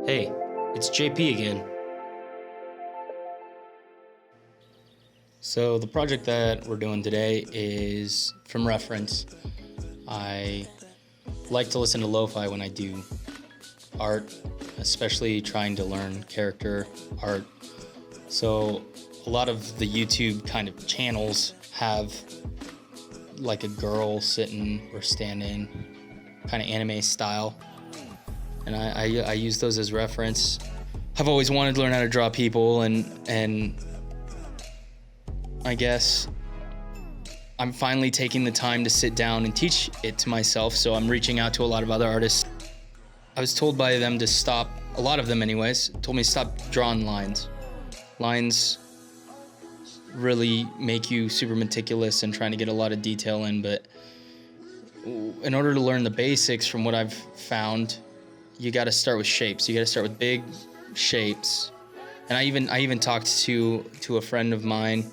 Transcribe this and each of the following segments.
Hey, it's JP again. So the project that we're doing today is from reference. I like to listen to lo-fi when I do art, especially trying to learn character art. So a lot of the YouTube kind of channels have like a girl sitting or standing, kind of anime style. And I use those as reference. I've always wanted to learn how to draw people, and I guess I'm finally taking the time to sit down and teach it to myself. So I'm reaching out to a lot of other artists. I was told by them to stop, a lot of them anyways, told me to stop drawing lines. Lines really make you super meticulous and trying to get a lot of detail in, but in order to learn the basics, from what I've found, you got to start with shapes. You got to start with big shapes. And I even talked to a friend of mine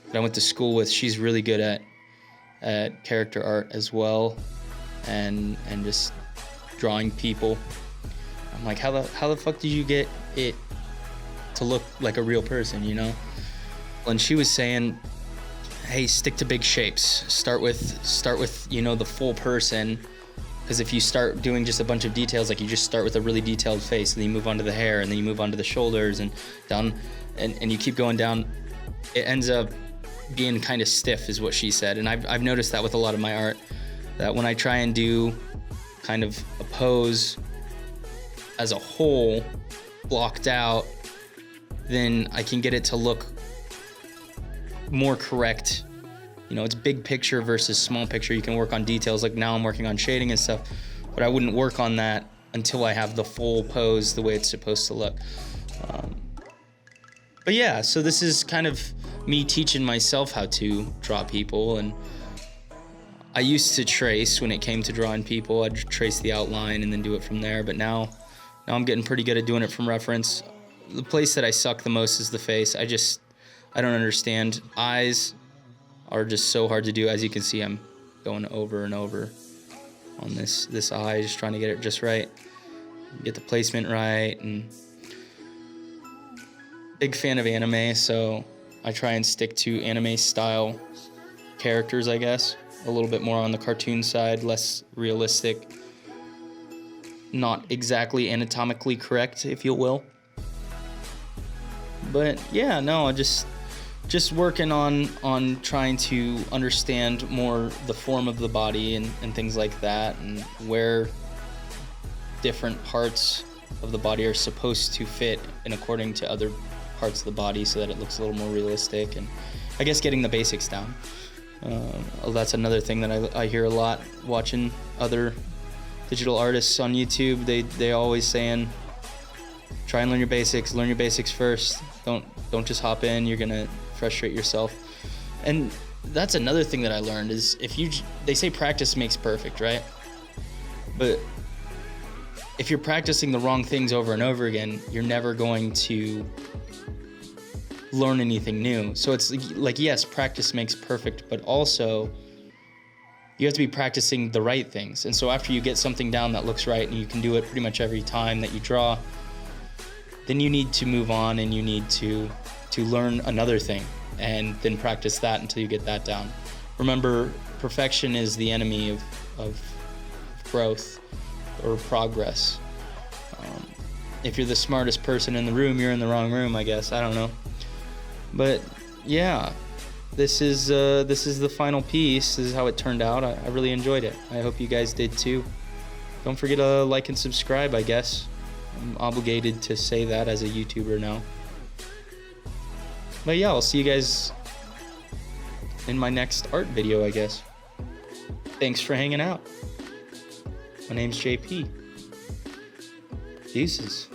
that I went to school with. She's really good at character art as well, and just drawing people. I'm like, how the fuck did you get it to look like a real person, you know? And she was saying, hey, stick to big shapes. Start with you know, the full person. Because if you start doing just a bunch of details, like you just start with a really detailed face, and then you move on to the hair, and then you move on to the shoulders and down, and you keep going down, it ends up being kind of stiff, is what she said. And I've noticed that with a lot of my art, that when I try and do kind of a pose as a whole, blocked out, then I can get it to look more correct. You know, it's big picture versus small picture. You can work on details. Like now I'm working on shading and stuff, but I wouldn't work on that until I have the full pose the way it's supposed to look. But yeah, so this is kind of me teaching myself how to draw people. And I used to trace when it came to drawing people. I'd trace the outline and then do it from there. But now I'm getting pretty good at doing it from reference. The place that I suck the most is the face. I don't understand. Eyes are just so hard to do. As you can see, I'm going over and over on this eye, just trying to get it just right, get the placement right. And big fan of anime, so I try and stick to anime style characters, I guess. A little bit more on the cartoon side, less realistic, not exactly anatomically correct, if you will. But yeah, no, I just working on trying to understand more the form of the body and things like that, and where different parts of the body are supposed to fit in according to other parts of the body, so that it looks a little more realistic. And I guess getting the basics down. That's another thing that I hear a lot watching other digital artists on YouTube. They always saying, try and learn your basics first. Don't just hop in. You're gonna frustrate yourself. And that's another thing that I learned is they say practice makes perfect, right? But if you're practicing the wrong things over and over again, you're never going to learn anything new. So it's like, yes, practice makes perfect, but also you have to be practicing the right things. And so after you get something down that looks right and you can do it pretty much every time that you draw, then you need to move on and you need to learn another thing and then practice that until you get that down. Remember, perfection is the enemy of growth or progress. If you're the smartest person in the room, you're in the wrong room, I guess. I don't know. But yeah, this is the final piece. This is how it turned out. I really enjoyed it. I hope you guys did too. Don't forget to like and subscribe, I guess. I'm obligated to say that as a YouTuber now. But yeah, I'll see you guys in my next art video, I guess. Thanks for hanging out. My name's JP. Deuces.